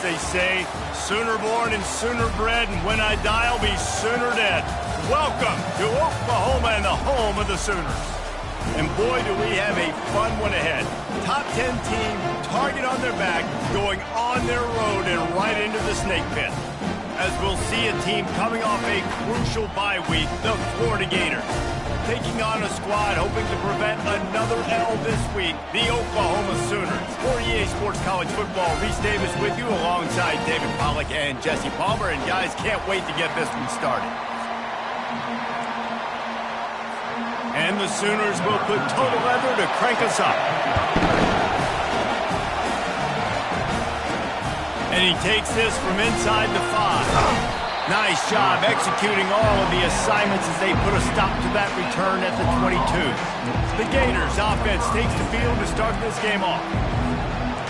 they say. Sooner born and sooner bred, and when I die, I'll be sooner dead. Welcome to Oklahoma and the home of the Sooners. And boy, do we have a fun one ahead. Top 10 team, target on their back, going on their road and right into the snake pit. As we'll see a team coming off a crucial bye week, the Florida Gators. Taking on a squad hoping to prevent another L this week, the Oklahoma Sooners. For EA Sports College Football, Reese Davis with you alongside David Pollack and Jesse Palmer. And guys, can't wait to get this one started. And the Sooners will put total leather to crank us up. And he takes this from inside the 5. Nice job executing all of the assignments as they put a stop to that return at the 22. The Gators offense takes the field to start this game off.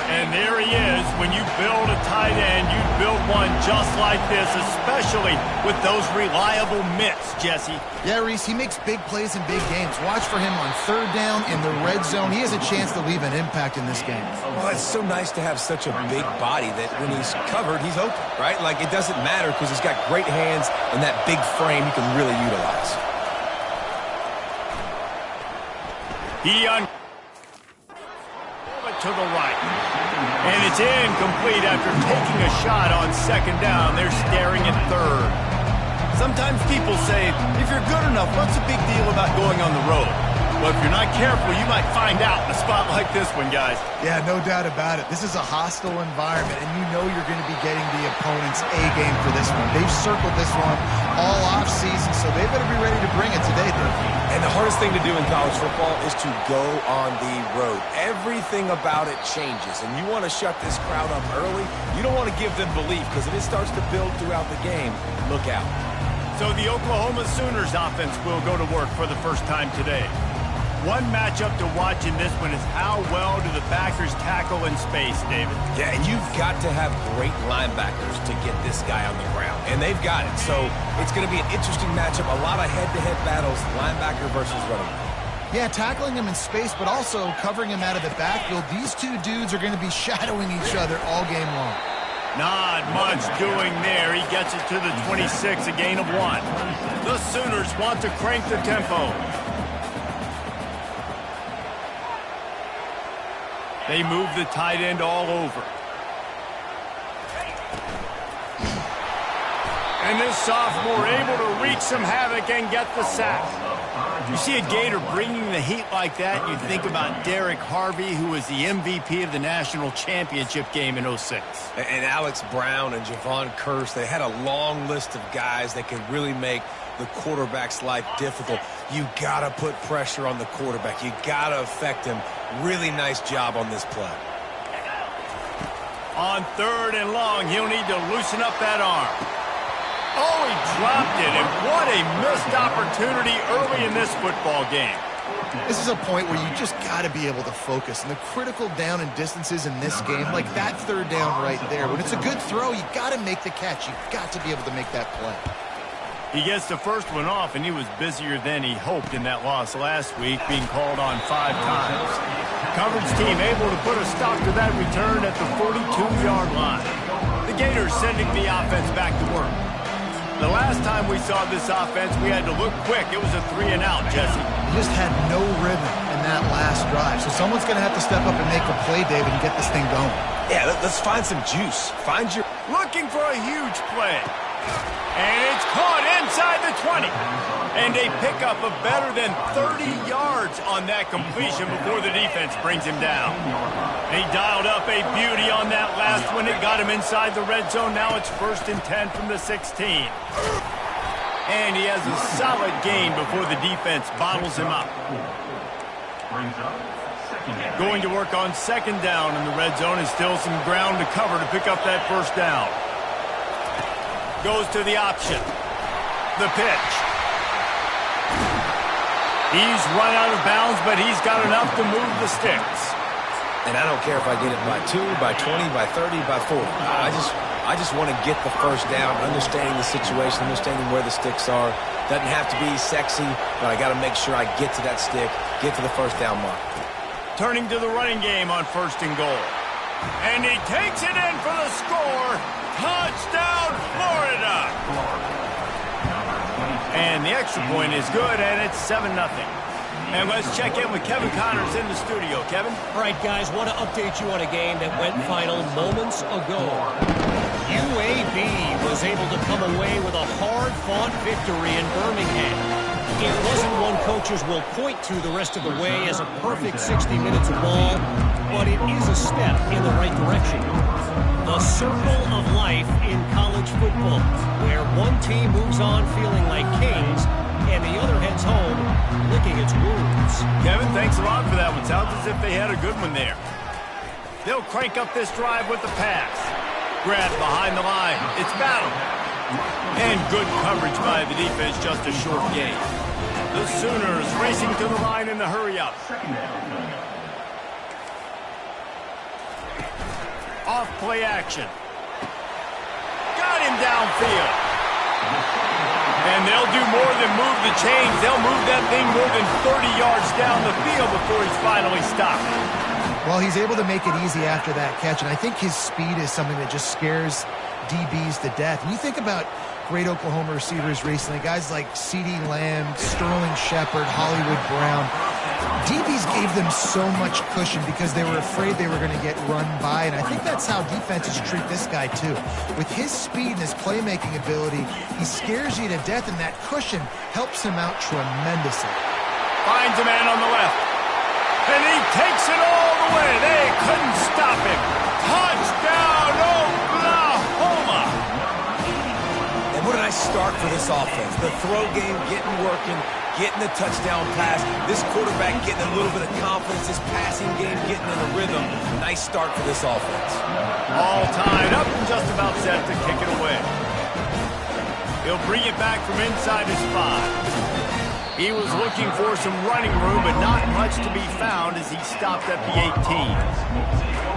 And there he is. When you build a tight end, you build one just like this, especially with those reliable mitts, Jesse. Yeah, Reese, he makes big plays in big games. Watch for him on third down in the red zone. He has a chance to leave an impact in this game. Well, it's so nice to have such a big body that when he's covered, he's open, right? Like, it doesn't matter because he's got great hands and that big frame he can really utilize. To the right. And it's incomplete after taking a shot on second down. They're staring at third. Sometimes people say, if you're good enough, what's the big deal about going on the road? Well, if you're not careful, you might find out in a spot like this one, guys. Yeah, no doubt about it. This is a hostile environment, and you know you're going to be getting the opponent's A-game for this one. They've circled this one all off-season, so they better be ready to bring it today, Dave. And the hardest thing to do in college football is to go on the road. Everything about it changes, and you want to shut this crowd up early. You don't want to give them belief, because if it starts to build throughout the game, look out. So the Oklahoma Sooners offense will go to work for the first time today. One matchup to watch in this one is how well do the backers tackle in space, David? Yeah, and you've got to have great linebackers to get this guy on the ground, and they've got it. So it's going to be an interesting matchup, a lot of head-to-head battles, linebacker versus running back. Yeah, tackling him in space, but also covering him out of the backfield. These two dudes are going to be shadowing each other all game long. Not much doing there. He gets it to the 26, a gain of 1. The Sooners want to crank the tempo. They move the tight end all over. And this sophomore able to wreak some havoc and get the sack. You see a Gator bringing the heat like that, you think about Derek Harvey, who was the MVP of the national championship game in 06. And Alex Brown and Javon Curse, they had a long list of guys that could really make the quarterback's life difficult. You got to put pressure on the quarterback. You got to affect him. Really nice job on this play. On third and long, he'll need to loosen up that arm. Oh, he dropped it, and what a missed opportunity early in this football game. This is a point where you just got to be able to focus. And the critical down and distances in this game, like that third down right there, when it's a good throw, you got to make the catch. You got to be able to make that play. He gets the first one off, and he was busier than he hoped in that loss last week, being called on 5 times. Coverage team able to put a stop to that return at the 42-yard line. The Gators sending the offense back to work. The last time we saw this offense, we had to look quick. It was a 3-and-out, Jesse. He just had no rhythm in that last drive. So someone's going to have to step up and make a play, David, and get this thing going. Yeah, let's find some juice. Find your... Looking for a huge play. And it's caught inside the 20. And a pickup of better than 30 yards on that completion before the defense brings him down. He dialed up a beauty on that last one. It got him inside the red zone. Now it's 1st and 10 from the 16. And he has a solid gain before the defense bottles him up. Going to work on 2nd down in the red zone, and still some ground to cover to pick up that 1st down. Goes to the option. The pitch. He's run out of bounds, but he's got enough to move the sticks. And I don't care if I get it by 2, by 20, by 30, by 40. I just want to get the 1st down, understanding the situation, understanding where the sticks are. Doesn't have to be sexy, but I got to make sure I get to that stick, get to the 1st down mark. Turning to the running game on 1st and goal. And he takes it in for the score. Touchdown, Florida. And the extra point is good, and it's 7-0. And let's check in with Kevin Connors in the studio. Kevin? All right, guys, want to update you on a game that went final moments ago. UAB was able to come away with a hard-fought victory in Birmingham. It wasn't one coaches will point to the rest of the way as a perfect 60 minutes of ball, but it is a step in the right direction. The circle of life in college football, where one team moves on feeling like kings and the other heads home licking its wounds. Kevin, thanks a lot for that one. Sounds as if they had a good one there. They'll crank up this drive with the pass. Grab behind the line. It's battle. And good coverage by the defense, just a short gain. The Sooners racing to the line in the hurry-up. Off play action. Got him downfield. And they'll do more than move the chains. They'll move that thing more than 30 yards down the field before he's finally stopped. Well, he's able to make it easy after that catch, and I think his speed is something that just scares DBs to death. When you think about great Oklahoma receivers recently, guys like CeeDee Lamb, Sterling Shepard, Hollywood Brown, DBs gave them so much cushion because they were afraid they were going to get run by, and I think that's how defenses treat this guy too. With his speed and his playmaking ability, he scares you to death, and that cushion helps him out tremendously. Finds a man on the left. And he takes it all the way. They couldn't stop him. Touchdown, Oklahoma. And what a nice start for this offense. The throw game getting working, getting the touchdown pass. This quarterback getting a little bit of confidence. This passing game getting in a rhythm. Nice start for this offense. All tied up and just about set to kick it away. He'll bring it back from inside his 5. He was looking for some running room, but not much to be found as he stopped at the 18.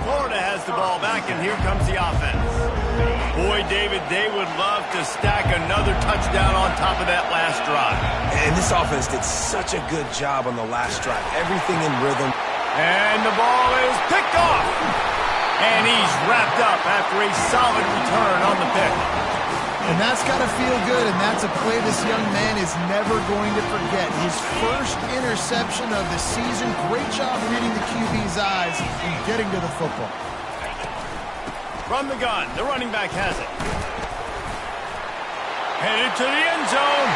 Florida has the ball back, and here comes the offense. Boy, David, they would love to stack another touchdown on top of that last drive. And this offense did such a good job on the last drive. Everything in rhythm. And the ball is picked off. And he's wrapped up after a solid return on the pick. And that's got to feel good, and that's a play this young man is never going to forget. His first interception of the season. Great job reading the QB's eyes and getting to the football. From the gun, the running back has it. Headed to the end zone.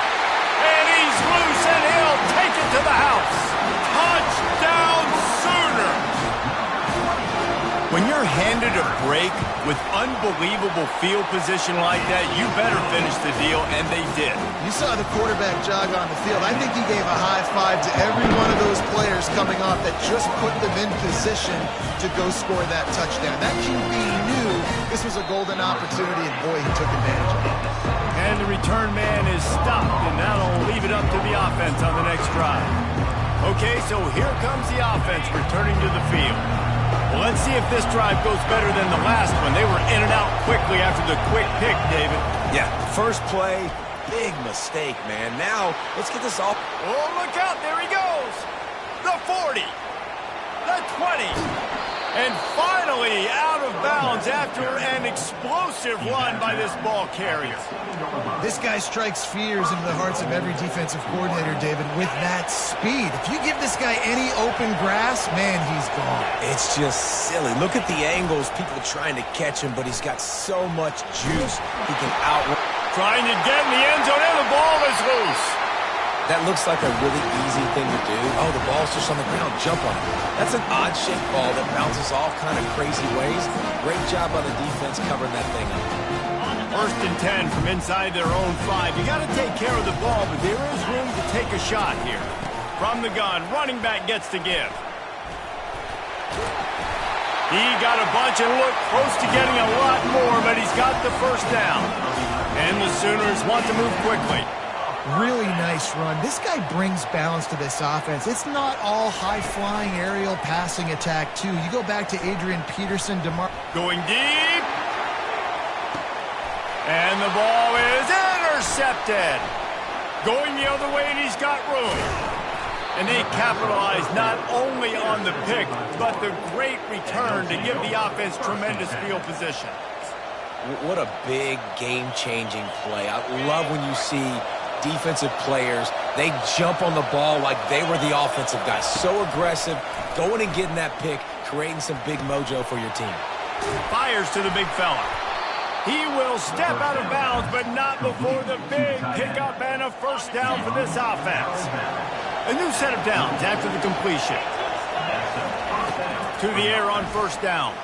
And he's loose, and he'll take it to the house. Touchdown, Sooner! When you're handed a break with unbelievable field position like that, you better finish the deal, and they did. You saw the quarterback jog on the field. I think he gave a high five to every one of those players coming off that just put them in position to go score that touchdown. That QB knew this was a golden opportunity, and boy, he took advantage of it. And the return man is stopped, and that'll leave it up to the offense on the next drive. Okay, so here comes the offense returning to the field. Well, let's see if this drive goes better than the last one. They were in and out quickly after the quick pick, David. Yeah, first play, big mistake, man. Now, let's get this off. Oh, look out. There he goes. The 40. The 20. And finally out of bounds after an explosive run by this ball carrier. This guy strikes fears into the hearts of every defensive coordinator, David, with that speed. If you give this guy any open grass, man, he's gone. It's just silly. Look at the angles, people trying to catch him, but he's got so much juice. He can outrun. Trying to get in the end zone, and the ball is loose. That looks like a really easy thing to do. Oh, the ball's just on the ground. Jump on it. That's an odd-shaped ball that bounces all kind of crazy ways. Great job by the defense covering that thing up. 1st and 10 from inside their own 5. You got to take care of the ball, but there is room to take a shot here. From the gun, running back gets to give. He got a bunch and looked close to getting a lot more, but he's got the first down. And the Sooners want to move quickly. Really nice run. This guy brings balance to this offense. It's not all high-flying aerial passing attack, too. You go back to Adrian Peterson, going deep. And the ball is intercepted. Going the other way, and he's got room. And they capitalized not only on the pick, but the great return to give the offense tremendous field position. What a big game-changing play. I love when you see defensive players, they jump on the ball like they were the offensive guys. So aggressive, going and getting that pick, creating some big mojo for your team. Fires to the big fella. He will step out of bounds, but not before the big pickup and a first down for this offense. A new set of downs after the completion. To the air on first down.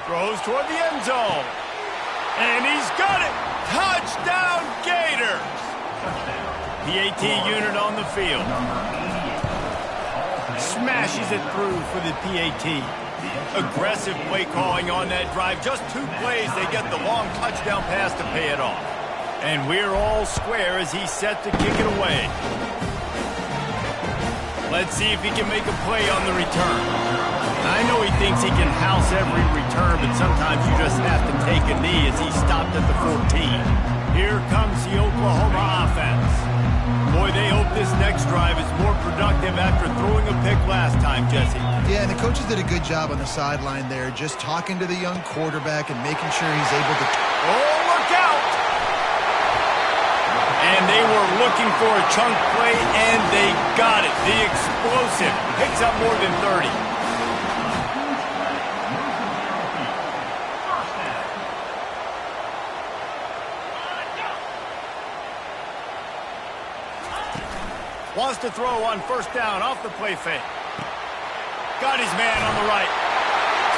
Throws toward the end zone. And he's got it! Touchdown Gators! PAT unit on the field. Smashes it through for the PAT. Aggressive play calling on that drive. Just 2 plays, they get the long touchdown pass to pay it off. And we're all square as he's set to kick it away. Let's see if he can make a play on the return. I know he thinks he can house every return, but sometimes you just have to take a knee as he stopped at the 14. Here comes the Oklahoma offense. Boy, they hope this next drive is more productive after throwing a pick last time, Jesse. Yeah, and the coaches did a good job on the sideline there, just talking to the young quarterback and making sure he's able to... Oh, look out! And they were looking for a chunk play, and they got it. The explosive picks up more than 30. Wants to throw on first down off the play fake. Got his man on the right.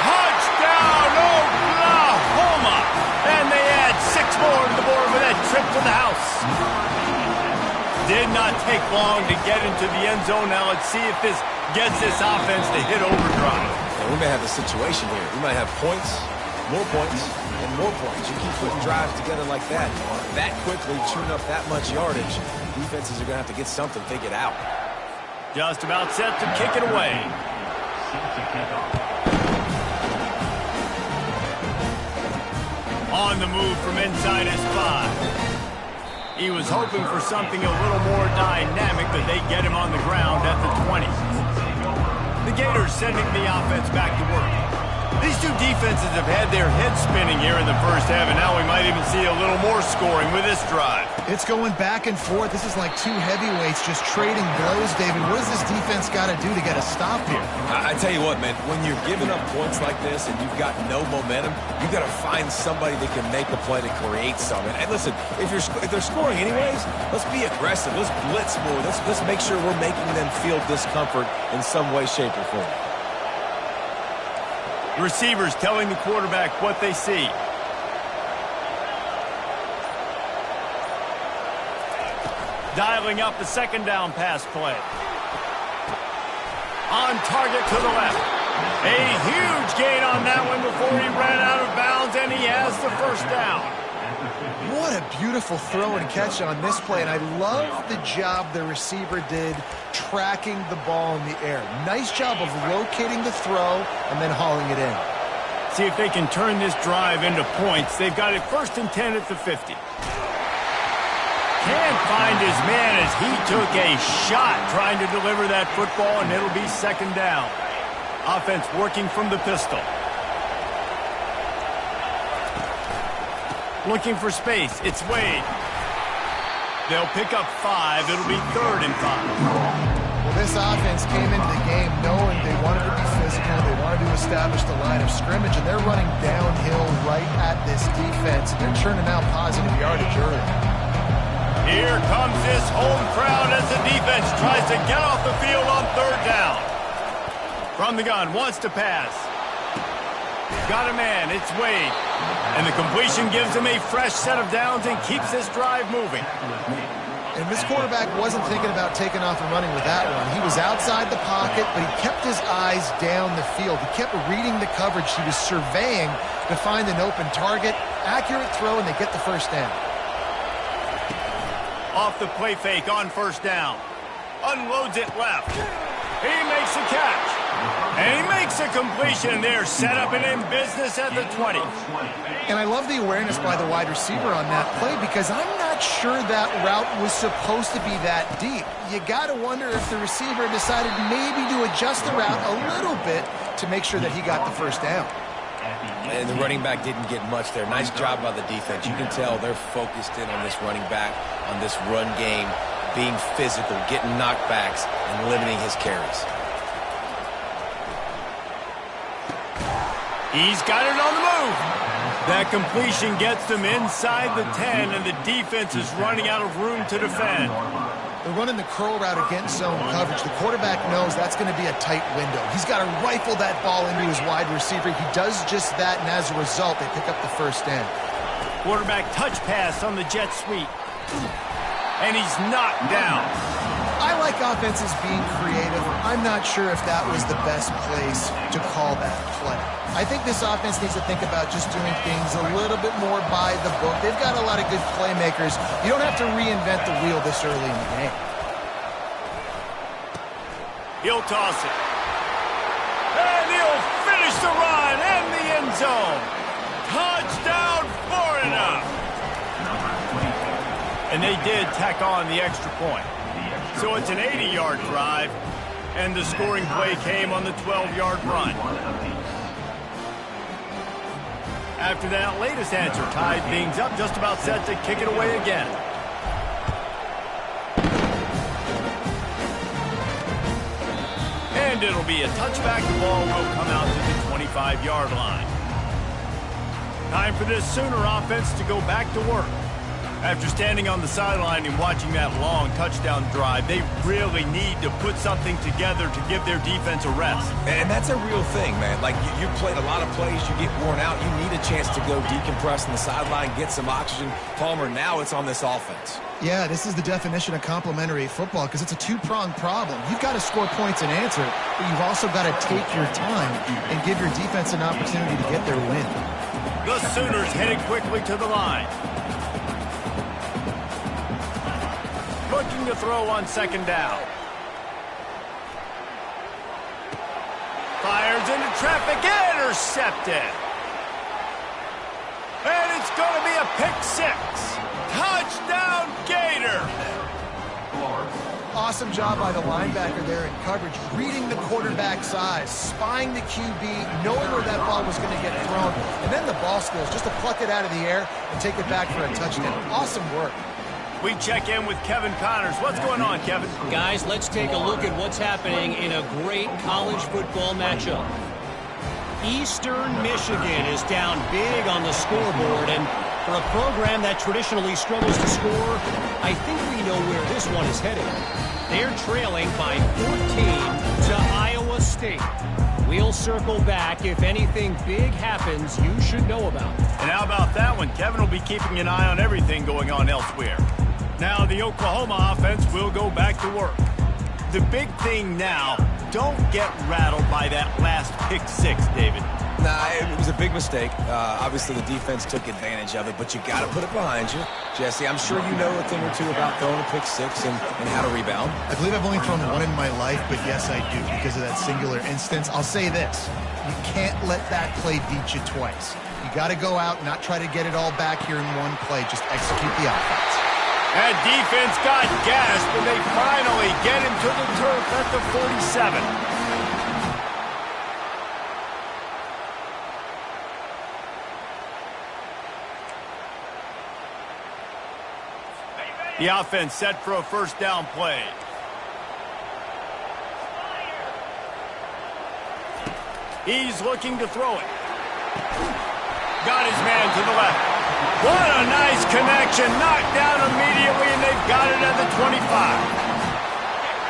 Touchdown, Oklahoma! And they add 6 more to the board with that trip to the house. Did not take long to get into the end zone. Now let's see if this gets this offense to hit overdrive. And we may have a situation here. We might have points, more points, and more points. You keep putting drives together like that quickly, churn up that much yardage, defenses are going to have to get something figured out. Just about set to kick it away. On the move from inside his 5. He was hoping for something a little more dynamic, but they get him on the ground at the 20. The Gators sending the offense back to work. These two defenses have had their heads spinning here in the first half, and now we might even see a little more scoring with this drive. It's going back and forth. This is like 2 heavyweights just trading blows, David. What does this defense got to do to get a stop here? I tell you what, man, when you're giving up points like this and you've got no momentum, you've got to find somebody that can make a play to create something. And listen, if they're scoring anyways, let's be aggressive. Let's blitz more. Let's make sure we're making them feel discomfort in some way, shape, or form. Receivers telling the quarterback what they see. Dialing up the second down pass play. On target to the left. A huge gain on that one before he ran out of bounds, and he has the first down. What a beautiful throw and catch on this play, and I love the job the receiver did tracking the ball in the air. Nice job of locating the throw and then hauling it in. See if they can turn this drive into points. They've got it 1st and 10 at the 50. Can't find his man as he took a shot trying to deliver that football, and it'll be 2nd down. Offense working from the pistol. Looking for space. It's Wade. They'll pick up 5. It'll be 3rd and 5. Well, this offense came into the game knowing they wanted to be physical. They wanted to establish the line of scrimmage, and they're running downhill right at this defense. They're churning out positive yardage early. Here comes this home crowd as the defense tries to get off the field on 3rd down. From the gun, wants to pass. Got a man, it's Wade. And the completion gives him a fresh set of downs and keeps this drive moving. And this quarterback wasn't thinking about taking off and running with that one. He was outside the pocket, but he kept his eyes down the field. He kept reading the coverage. He was surveying to find an open target. Accurate throw, and they get the first down. Off the play fake on 1st down. Unloads it left. He makes the catch. And he makes a completion there, set up and in business at the 20. And I love the awareness by the wide receiver on that play because I'm not sure that route was supposed to be that deep. You got to wonder if the receiver decided maybe to adjust the route a little bit to make sure that he got the first down. And the running back didn't get much there. Nice job by the defense. You can tell they're focused in on this running back, on this run game, being physical, getting knockbacks, and limiting his carries. He's got it on the move. That completion gets them inside the 10, and the defense is running out of room to defend. They're running the curl route against zone coverage. The quarterback knows that's going to be a tight window. He's got to rifle that ball into his wide receiver. He does just that, and as a result, they pick up the first down. Quarterback touch pass on the jet sweep. And he's knocked down. I like offenses being creative. I'm not sure if that was the best place to call that play. I think this offense needs to think about just doing things a little bit more by the book. They've got a lot of good playmakers. You don't have to reinvent the wheel this early in the game. He'll toss it. And he'll finish the run and the end zone. Touchdown, far enough. And they did tack on the extra point. So it's an 80-yard drive, and the scoring play came on the 12-yard run. After that latest answer tied things up, just about set to kick it away again. And it'll be a touchback. The ball will come out to the 25-yard line. Time for this Sooner offense to go back to work. After standing on the sideline and watching that long touchdown drive, they really need to put something together to give their defense a rest. And that's a real thing, man. Like, you played a lot of plays, you get worn out, you need a chance to go decompress on the sideline, get some oxygen. Palmer, now it's on this offense. Yeah, this is the definition of complementary football because it's a two-pronged problem. You've got to score points and answer, but you've also got to take your time and give your defense an opportunity to get their win. The Sooners headed quickly to the line. Looking to throw on second down. Fires into traffic, intercepted. And it's going to be a pick six. Touchdown, Gator. Awesome job by the linebacker there in coverage, reading the quarterback's eyes, spying the QB, knowing where that ball was going to get thrown, and then the ball skills just to pluck it out of the air and take it back for a touchdown. Awesome work. We check in with Kevin Connors. What's going on, Kevin? Guys, let's take a look at what's happening in a great college football matchup. Eastern Michigan is down big on the scoreboard, and for a program that traditionally struggles to score, I think we know where this one is headed. They're trailing by 14 to Iowa State. We'll circle back if anything big happens you should know about. And how about that one? Kevin will be keeping an eye on everything going on elsewhere. Now the Oklahoma offense will go back to work. The big thing now, don't get rattled by that last pick six, David. Nah, it was a big mistake. Obviously, the defense took advantage of it, but you got to put it behind you. Jesse, I'm sure you know a thing or two about throwing a pick six and how to rebound. I believe I've only thrown one in my life, but yes, I do because of that singular instance. I'll say this. You can't let that play beat you twice. You got to go out and not try to get it all back here in one play. Just execute the offense. That defense got gassed when they finally get him to the turf at the 47. The offense set for a first down play. He's looking to throw it. Got his man to the left. What a nice connection. Knocked down immediately, and they've got it at the 25.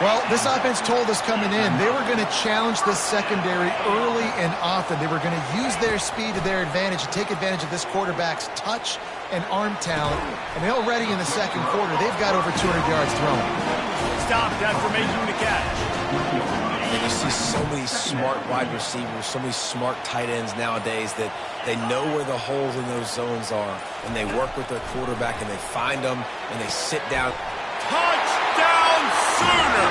Well, this offense told us coming in they were going to challenge this secondary early and often. They were going to use their speed to their advantage and take advantage of this quarterback's touch and arm talent. And already in the second quarter, they've got over 200 yards thrown. Stopped after making the catch. And you see so many smart wide receivers, so many smart tight ends nowadays that they know where the holes in those zones are, and they work with their quarterback, and they find them, and they sit down. Touchdown, Sooner!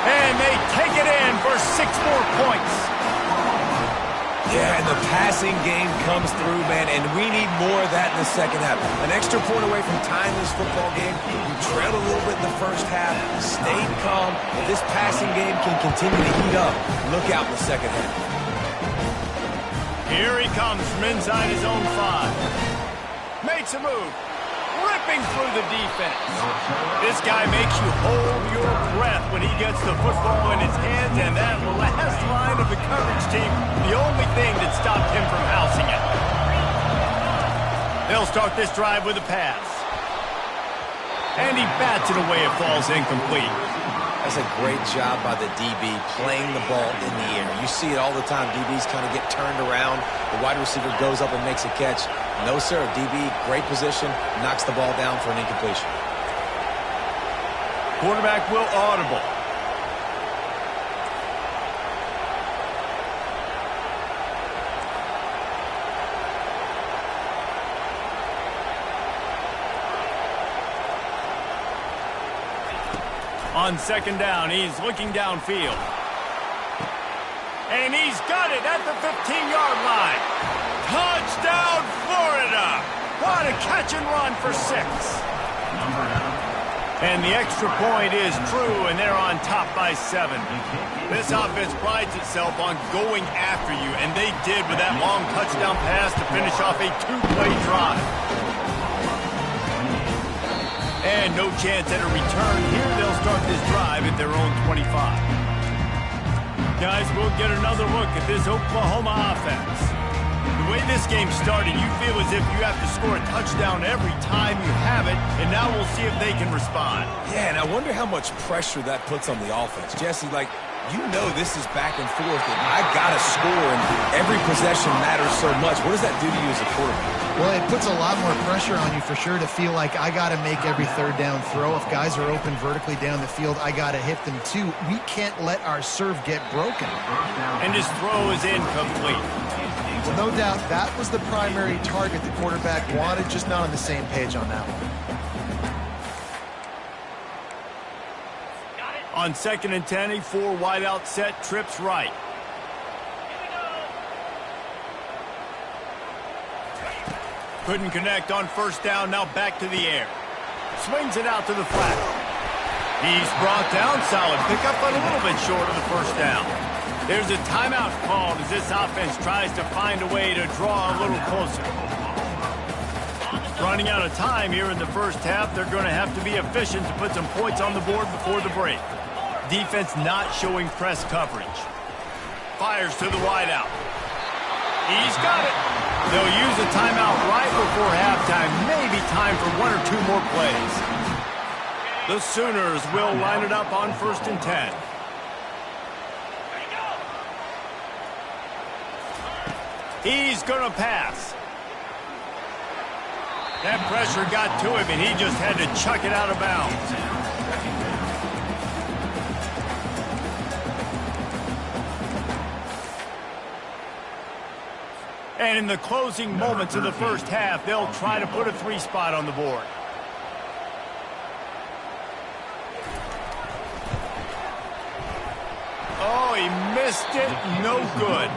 And they take it in for 6 more points. Yeah, and the passing game comes through, man, and we need more of that in the second half. An extra point away from tying this football game. You trailed a little bit in the first half, stayed calm. If this passing game can continue to heat up, look out in the second half. Here he comes from inside his own 5. Makes a move. Ripping through the defense. This guy makes you hold your breath when he gets the football in his hands, and that last line of the coverage team, the only thing that stopped him from housing it. They'll start this drive with a pass. And he bats it away. It falls incomplete. That's a great job by the DB playing the ball in the air. You see it all the time. DBs kind of get turned around. The wide receiver goes up and makes a catch. No, sir. DB, great position, knocks the ball down for an incompletion. Quarterback will audible. On second down, he's looking downfield. And he's got it at the 15-yard line. Touchdown, Florida! What a catch and run for 6. And the extra point is true, and they're on top by 7. This offense prides itself on going after you, and they did with that long touchdown pass to finish off a 2-play drive. And no chance at a return here. They'll start this drive at their own 25. Guys, we'll get another look at this Oklahoma offense. The way this game started, you feel as if you have to score a touchdown every time you have it, and now we'll see if they can respond. Yeah, and I wonder how much pressure that puts on the offense. Jesse, like, you know this is back and forth, and I got to score, and every possession matters so much. What does that do to you as a quarterback? Well, it puts a lot more pressure on you for sure to feel like I got to make every third down throw. If guys are open vertically down the field, I got to hit them too. We can't let our serve get broken. And his throw is incomplete. Well, no doubt that was the primary target the quarterback wanted, just not on the same page on that one. On second and 10, a 4 wide out set, trips right. Couldn't connect on first down, now back to the air. Swings it out to the flat. He's brought down, solid pickup, but a little bit short of the first down. There's a timeout called as this offense tries to find a way to draw a little closer. Running out of time here in the first half, they're going to have to be efficient to put some points on the board before the break. Defense not showing press coverage. Fires to the wide out. He's got it. They'll use a timeout right before halftime. Maybe time for 1 or 2 more plays. The Sooners will line it up on first and 10. He's going to pass. That pressure got to him, and he just had to chuck it out of bounds. And in the closing moments of the first half, they'll try to put a 3 spot on the board. Oh, he missed it. No good.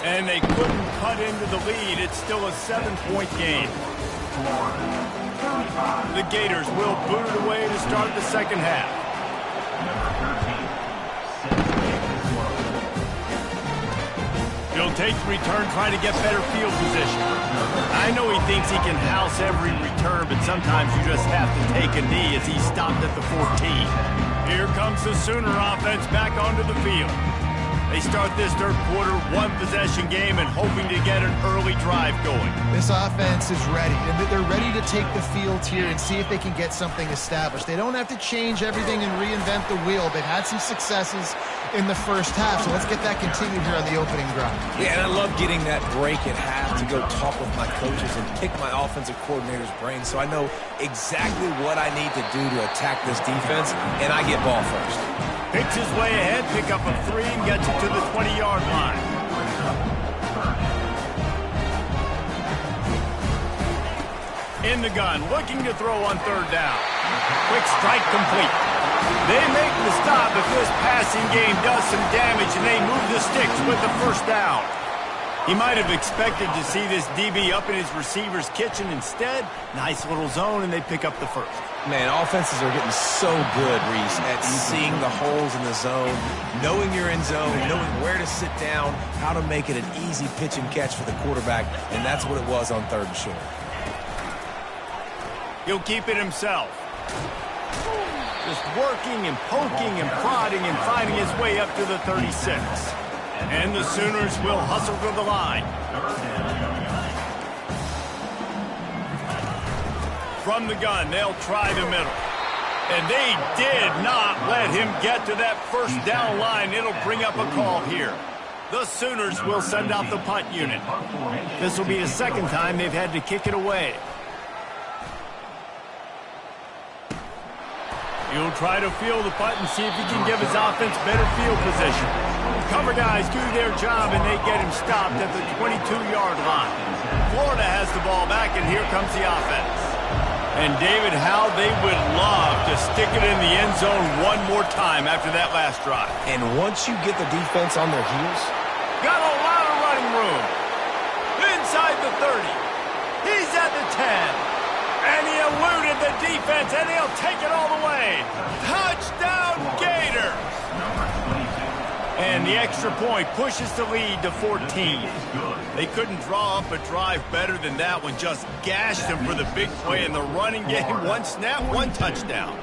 And they couldn't cut into the lead. It's still a 7-point game. The Gators will boot it away to start the second half. He'll take the return, trying to get better field position. I know he thinks he can house every return, but sometimes you just have to take a knee as he stopped at the 14. Here comes the Sooner offense back onto the field. They start this third quarter, 1-possession game, and hoping to get an early drive going. This offense is ready. They're ready to take the field here and see if they can get something established. They don't have to change everything and reinvent the wheel. They've had some successes in the first half, so let's get that continued here on the opening drive. Yeah, and I love getting that break at half to go talk with my coaches and pick my offensive coordinator's brain so I know exactly what I need to do to attack this defense, and I get ball first. Picks his way ahead, pick up a 3, and gets it to the 20-yard line. In the gun, looking to throw on third down. Quick strike complete. They make the stop, but this passing game does some damage, and they move the sticks with the first down. He might have expected to see this DB up in his receiver's kitchen. Instead, nice little zone, and they pick up the first. Man, offenses are getting so good, Reese, at seeing the holes in the zone, knowing you're in zone, knowing where to sit down, how to make it an easy pitch and catch for the quarterback, and that's what it was on 3rd and short. He'll keep it himself. Just working and poking and prodding and finding his way up to the 36. And the Sooners will hustle to the line. From the gun, they'll try the middle. And they did not let him get to that first down line. It'll bring up a call here. The Sooners will send out the punt unit. This will be the 2nd time they've had to kick it away. He'll try to field the punt and see if he can give his offense better field position. Cover guys do their job, and they get him stopped at the 22-yard line. Florida has the ball back, and here comes the offense. And, David, how they would love to stick it in the end zone one more time after that last drive. And once you get the defense on their heels, got a lot of running room. Inside the 30. He's at the 10. And he eluded the defense, and he'll take it all the way. Touchdown, Gators! And the extra point pushes the lead to 14. They couldn't draw up a drive better than that one. Just gashed him for the big play in the running game. 1 snap, 1 touchdown.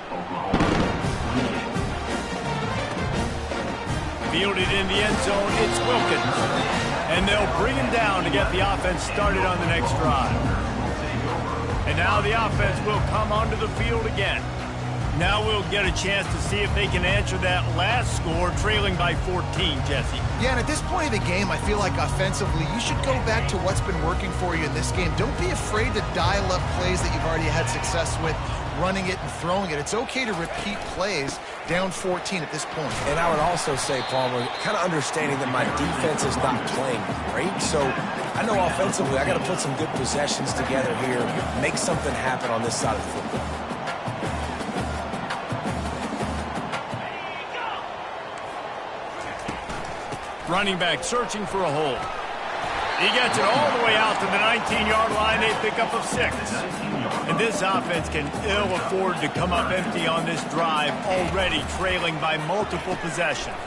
Fielded in the end zone, it's Wilkins. And they'll bring him down to get the offense started on the next drive. And now the offense will come onto the field again. Now we'll get a chance to see if they can answer that last score, trailing by 14, Jesse. Yeah, and at this point of the game, I feel like offensively, you should go back to what's been working for you in this game. Don't be afraid to dial up plays that you've already had success with, running it and throwing it. It's okay to repeat plays down 14 at this point. And I would also say, Palmer, kind of understanding that my defense is not playing great. So I know offensively I got to put some good possessions together here, make something happen on this side of the football. Running back searching for a hole. He gets it all the way out to the 19-yard line. They pick up of 6. And this offense can ill afford to come up empty on this drive, already trailing by multiple possessions.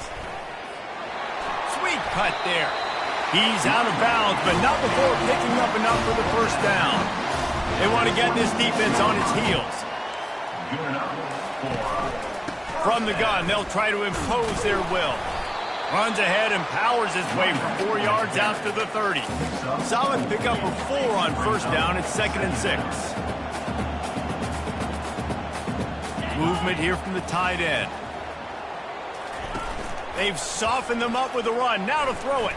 Sweet cut there. He's out of bounds, but not before picking up enough for the first down. They want to get this defense on its heels. From the gun, they'll try to impose their will. Runs ahead and powers his way for 4 yards after the 30. Solid pickup of 4 on first down. It's 2nd and 6. Movement here from the tight end. They've softened them up with a run. Now to throw it.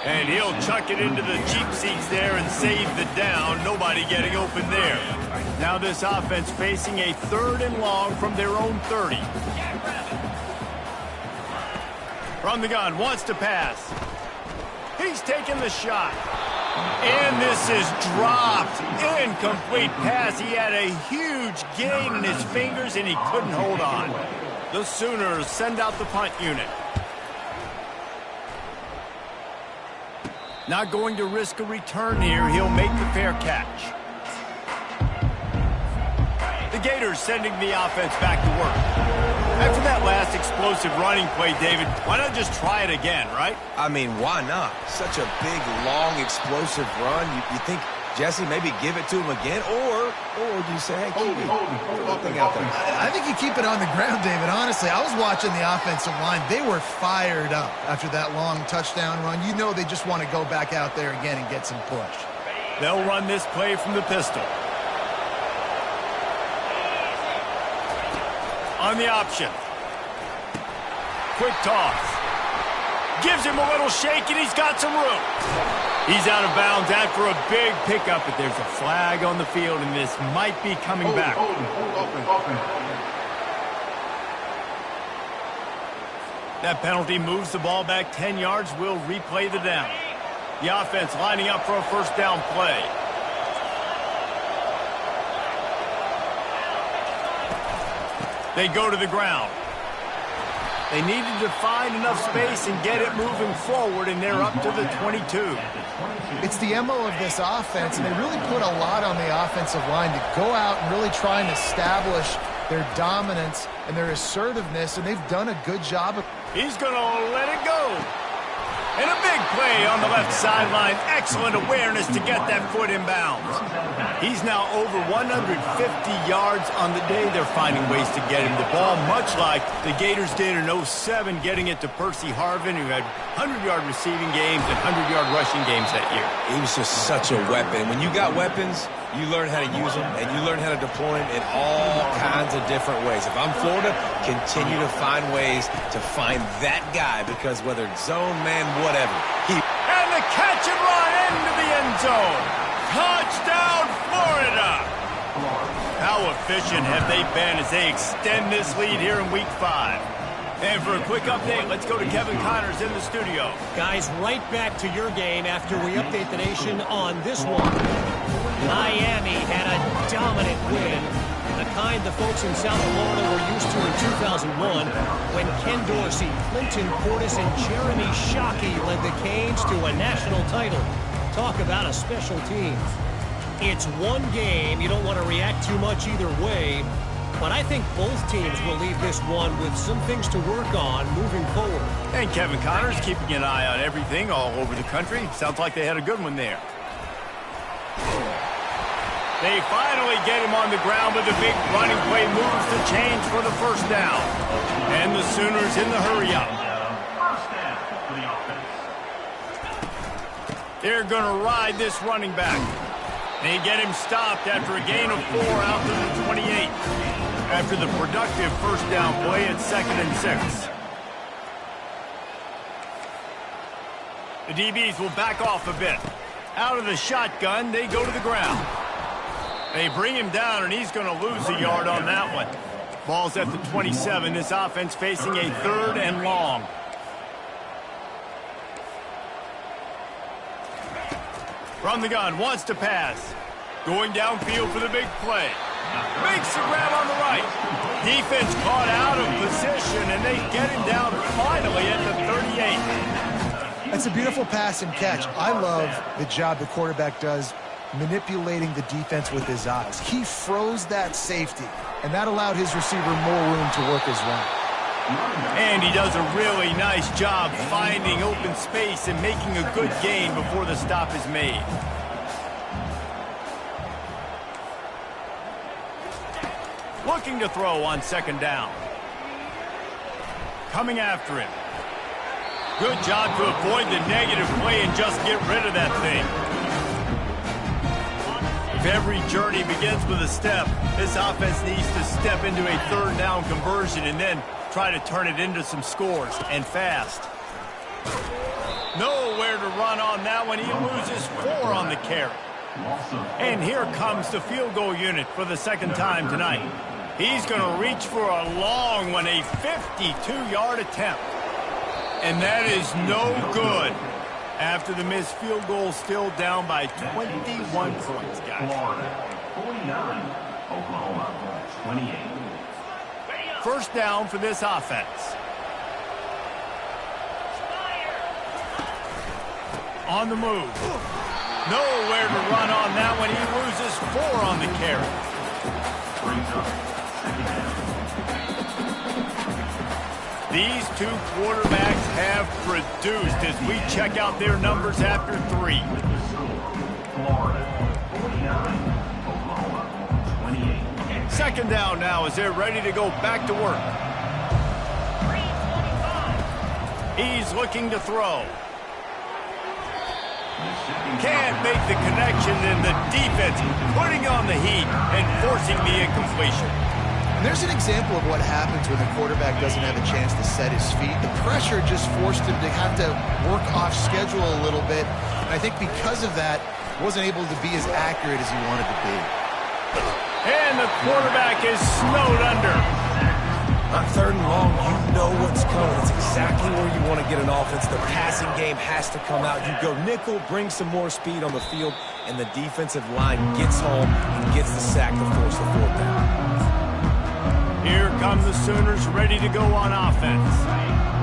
And he'll chuck it into the cheap seats there and save the down. Nobody getting open there. Now this offense facing a 3rd and long from their own 30. From the gun, wants to pass. He's taking the shot. And this is dropped. Incomplete pass. He had a huge gain in his fingers, and he couldn't hold on. The Sooners send out the punt unit. Not going to risk a return here. He'll make the fair catch. The Gators sending the offense back to work. After that last explosive running play, David, why not just try it again, right? I mean, why not? Such a big, long, explosive run. You think, Jesse, maybe give it to him again? Or do you say, hey, keep it out there? I think you keep it on the ground, David. Honestly, I was watching the offensive line. They were fired up after that long touchdown run. You know they just want to go back out there again and get some push. They'll run this play from the pistol. On the option. Quick toss. Gives him a little shake, and he's got some room. He's out of bounds after a big pickup, but there's a flag on the field, and this might be coming back. That penalty moves the ball back 10 yards. We'll replay the down. The offense lining up for a first down play. They go to the ground. They needed to find enough space and get it moving forward, and they're up to the 22. It's the MO of this offense, and they really put a lot on the offensive line to go out and really try and establish their dominance and their assertiveness, and they've done a good job of. He's going to let it go. And a big play on the left sideline. Excellent awareness to get that foot in bounds. He's now over 150 yards on the day. They're finding ways to get him the ball, much like the Gators did in 07, getting it to Percy Harvin, who had 100-yard receiving games and 100-yard rushing games that year. He was just such a weapon. When you got weapons, you learn how to use them, and you learn how to deploy them in all kinds of different ways. If I'm Florida, continue to find ways to find that guy, because whether it's zone, man, whatever. And the catch and run into the end zone. Touchdown, Florida! How efficient have they been as they extend this lead here in Week 5? And for a quick update, let's go to Kevin Connors in the studio. Guys, right back to your game after we update the nation on this one. Miami had a dominant win, the kind the folks in South Florida were used to in 2001 when Ken Dorsey, Clinton Portis, and Jeremy Shockey led the Canes to a national title. Talk about a special teams. It's one game. You don't want to react too much either way, but I think both teams will leave this one with some things to work on moving forward. And Kevin Connors keeping an eye on everything all over the country. Sounds like they had a good one there. They finally get him on the ground, but the big running play moves the chains for the first down. And the Sooners in the hurry-up. They're going to ride this running back. They get him stopped after a gain of 4 out to the 28. After the productive first down play at 2nd and 6. The DBs will back off a bit. Out of the shotgun, they go to the ground. They bring him down, and he's going to lose a yard on that one. Ball's at the 27. This offense facing a 3rd and long. From the gun, wants to pass. Going downfield for the big play. Makes the grab on the right. Defense caught out of position, and they get him down finally at the 38. That's a beautiful pass and catch. I love the job the quarterback does manipulating the defense with his eyes. He froze that safety, and that allowed his receiver more room to work his route. And he does a really nice job finding open space and making a good gain before the stop is made. Looking to throw on 2nd down. Coming after him. Good job to avoid the negative play and just get rid of that thing. If every journey begins with a step, this offense needs to step into a 3rd down conversion and then try to turn it into some scores, and fast. Nowhere to run on that one. He loses 4 on the carry. And here comes the field goal unit for the 2nd time tonight. He's going to reach for a long one, a 52-yard attempt. And that is no good. After the missed field goal, still down by 21 points, guys. Florida, 49. Oklahoma, 28. First down for this offense. On the move. Nowhere to run on that one. He loses 4 on the carry. These two quarterbacks have produced as we check out their numbers after 3. Florida, 49. Oklahoma, 28. 2nd down now as they're ready to go back to work. He's looking to throw. Can't make the connection, and the defense putting on the heat and forcing the incompletion. And there's an example of what happens when the quarterback doesn't have a chance to set his feet. The pressure just forced him to have to work off schedule a little bit. And I think because of that, wasn't able to be as accurate as he wanted to be. And the quarterback is snowed under. On 3rd and long, you know what's coming. It's exactly where you want to get an offense. The passing game has to come out. You go nickel, bring some more speed on the field, and the defensive line gets home and gets the sack to force the 4th down. Here come the Sooners ready to go on offense.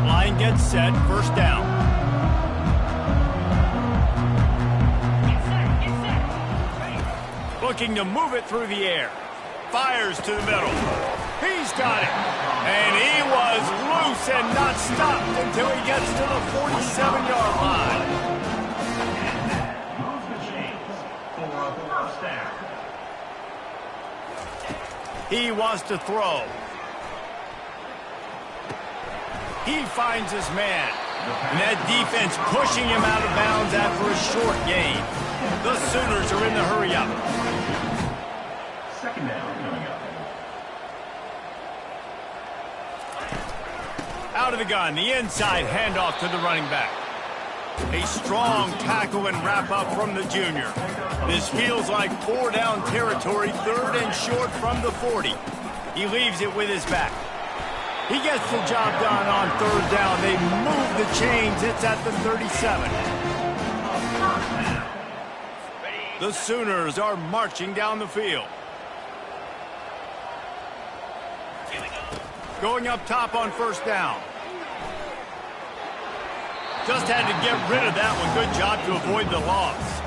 Line gets set, first down. Looking to move it through the air. Fires to the middle. He's got it. And he was loose and not stopped until he gets to the 47-yard line. Moves the chains for a first down. He wants to throw. He finds his man. And that defense pushing him out of bounds after a short gain. The Sooners are in the hurry-up. Second down coming up. Out of the gun, the inside handoff to the running back. A strong tackle and wrap-up from the junior. This feels like 4-down territory, third and short from the 40. He leaves it with his back. He gets the job done on third down. They move the chains. It's at the 37. The Sooners are marching down the field. Going up top on first down. Just had to get rid of that one. Good job to avoid the loss.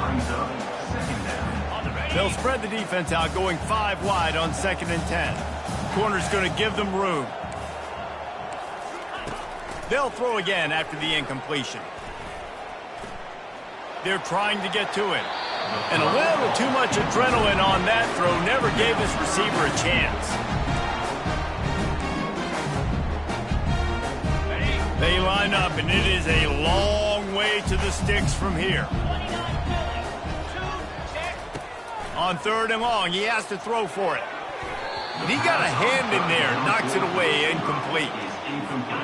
Brings up second down. They'll spread the defense out, going 5 wide on 2nd and 10. Corner's going to give them room. They'll throw again after the incompletion. They're trying to get to it. And a little too much adrenaline on that throw never gave his receiver a chance. They line up, and it is a long way to the sticks from here. On third and long, he has to throw for it. And he got a hand in there, knocks it away, incomplete.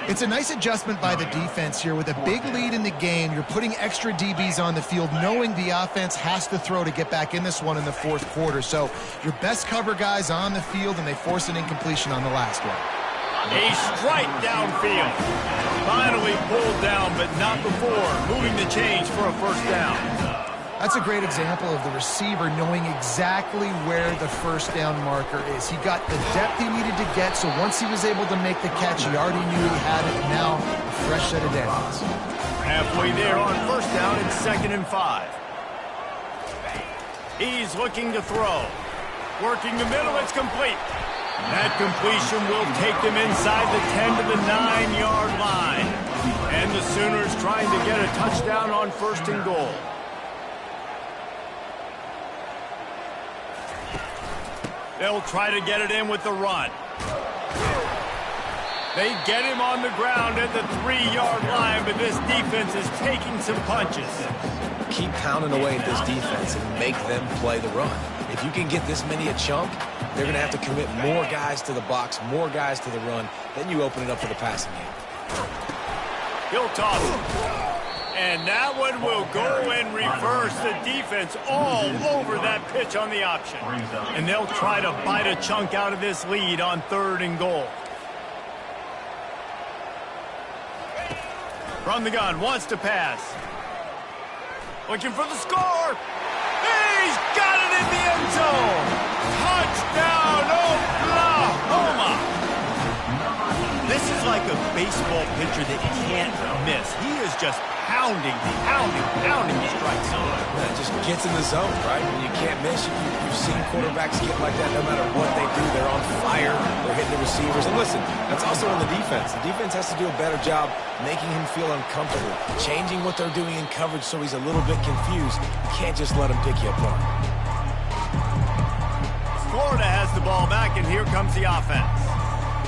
It's a nice adjustment by the defense here. With a big lead in the game, you're putting extra DBs on the field, knowing the offense has to throw to get back in this one in the fourth quarter. So your best cover guys on the field, and they force an incompletion on the last one. A strike downfield. Finally pulled down, but not before. Moving the chains for a first down. That's a great example of the receiver knowing exactly where the first down marker is. He got the depth he needed to get, so once he was able to make the catch, he already knew he had it. Now, a fresh set of downs. Halfway there on first down, it's 2nd and 5. He's looking to throw. Working the middle, it's complete. That completion will take them inside the 10 to the 9-yard line. And the Sooners trying to get a touchdown on 1st and goal. They'll try to get it in with the run. They get him on the ground at the 3-yard line, but this defense is taking some punches. Keep pounding away at this defense and make them play the run. If you can get this many a chunk, they're going to have to commit more guys to the box, more guys to the run. Then you open it up for the passing game. He'll toss it. And that one will go in reverse. The defense all over that pitch on the option. And they'll try to bite a chunk out of this lead on 3rd and goal. From the gun, wants to pass. Looking for the score. He's got it in the end zone. Touchdown, Oklahoma. This is like a baseball pitcher that you can't miss. He is just pounding the strike zone. It just gets in the zone, right? When you can't miss, you've seen quarterbacks get like that no matter what they do. They're on fire. They're hitting the receivers. And listen, that's also on the defense. The defense has to do a better job making him feel uncomfortable, changing what they're doing in coverage so he's a little bit confused. You can't just let him pick you apart. Florida has the ball back, and here comes the offense.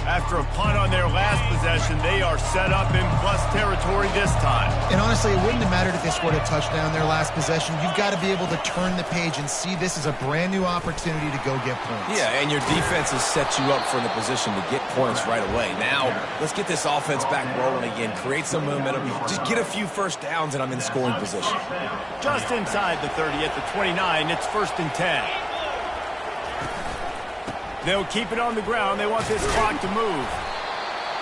After a punt on their last possession, they are set up in plus territory this time. And honestly, it wouldn't have mattered if they scored a touchdown their last possession. You've got to be able to turn the page and see this as a brand new opportunity to go get points. Yeah, and your defense has set you up for the position to get points right away. Now, let's get this offense back rolling again, create some momentum, just get a few first downs, and I'm in scoring position. Just inside the 30 at the 29, it's 1st and 10. They'll keep it on the ground. They want this clock to move.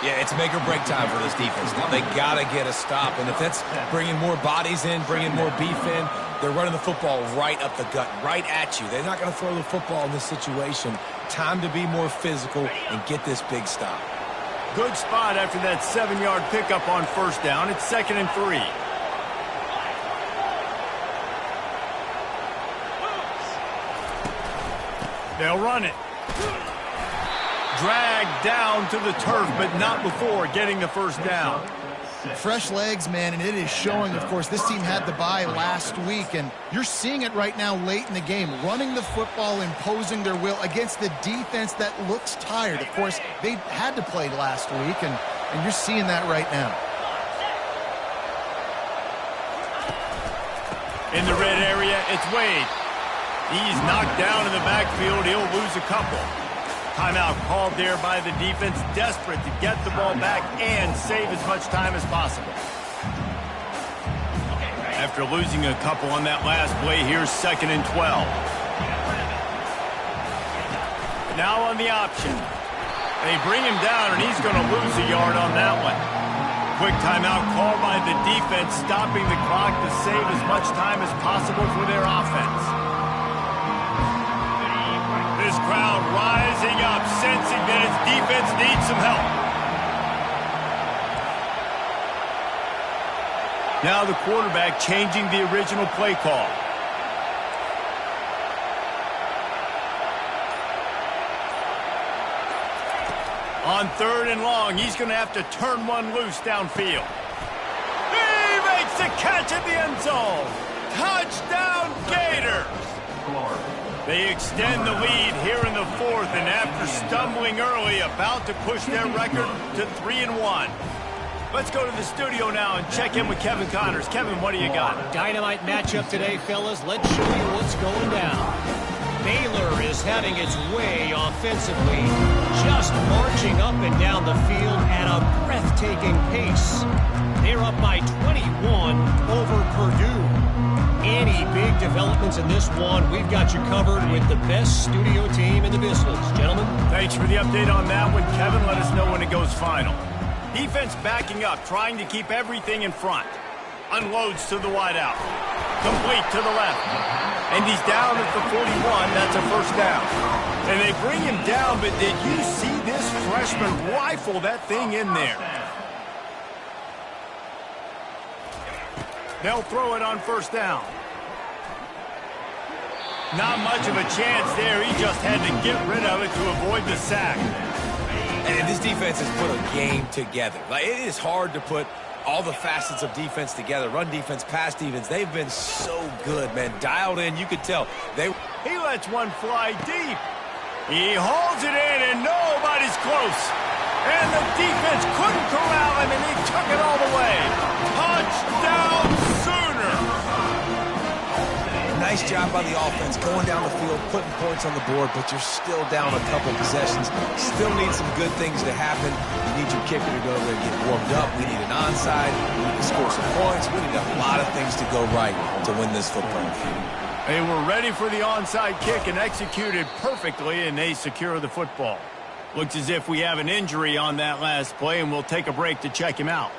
Yeah, it's make or break time for this defense. Now they got to get a stop, and if that's bringing more bodies in, bringing more beef in, They're running the football right up the gut, right at you. They're not going to throw the football in this situation. Time to be more physical and get this big stop. Good spot after that 7-yard pickup on first down. It's 2nd and 3. They'll run it. Dragged down to the turf, but not before getting the first down. Fresh legs, man, and it is showing. Of course, this team had the bye last week, and you're seeing it right now late in the game, running the football, imposing their will against the defense that looks tired. Of course, they had to play last week, and you're seeing that right now. In the red area, it's Wade. He's knocked down in the backfield. He'll lose a couple. Timeout called there by the defense, desperate to get the ball back and save as much time as possible. After losing a couple on that last play, here's 2nd and 12. Now on the option. They bring him down, and he's going to lose a yard on that one. Quick timeout called by the defense, stopping the clock to save as much time as possible for their offense. This crowd rising up, sensing that its defense needs some help. Now the quarterback changing the original play call. On 3rd and long, he's going to have to turn one loose downfield. He makes the catch at the end zone. Touchdown, Gators! They extend the lead here in the 4th, and after stumbling early, about to push their record to 3-1. Let's go to the studio now and check in with Kevin Connors. Kevin, what do you got? Dynamite matchup today, fellas. Let's show you what's going down. Baylor is having its way offensively, just marching up and down the field at a breathtaking pace. They're up by 21 over Purdue. Any big developments in this one, we've got you covered with the best studio team in the business. Gentlemen. Thanks for the update on that one, Kevin. Let us know when it goes final. Defense backing up, trying to keep everything in front. Unloads to the wideout. Complete to the left. And he's down at the 41. That's a first down. And they bring him down, but did you see this freshman rifle that thing in there? They'll throw it on first down. Not much of a chance there. He just had to get rid of it to avoid the sack. And this defense has put a game together. Like, it is hard to put all the facets of defense together. Run defense, pass defense. They've been so good, man. Dialed in, you could tell. He lets one fly deep. He holds it in, and nobody's close. And the defense couldn't corral him, and he took it all the way. Touchdown, Sooner! Nice job by the offense, going down the field, putting points on the board, but you're still down a couple possessions. Still need some good things to happen. You need your kicker to go over there and get warmed up. We need an onside. We need to score some points. We need a lot of things to go right to win this football game. They were ready for the onside kick and executed perfectly, and they secure the football. Looks as if we have an injury on that last play, and we'll take a break to check him out.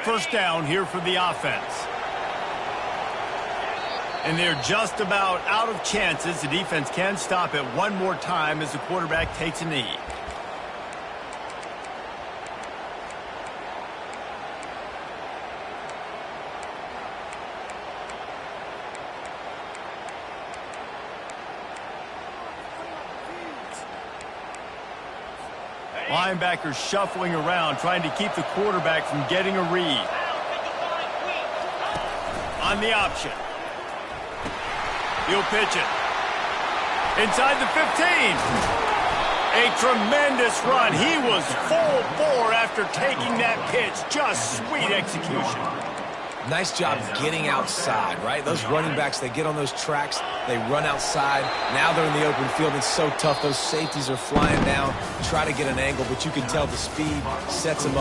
First down here for the offense. And they're just about out of chances. The defense can stop it one more time as the quarterback takes a knee. Linebackers shuffling around, trying to keep the quarterback from getting a read. On the option. He'll pitch it. Inside the 15. A tremendous run. He was full bore after taking that pitch. Just sweet execution. Nice job getting outside, right? Those running backs, they get on those tracks, they run outside. Now they're in the open field. It's so tough. Those safeties are flying down, try to get an angle, but you can tell the speed sets them up.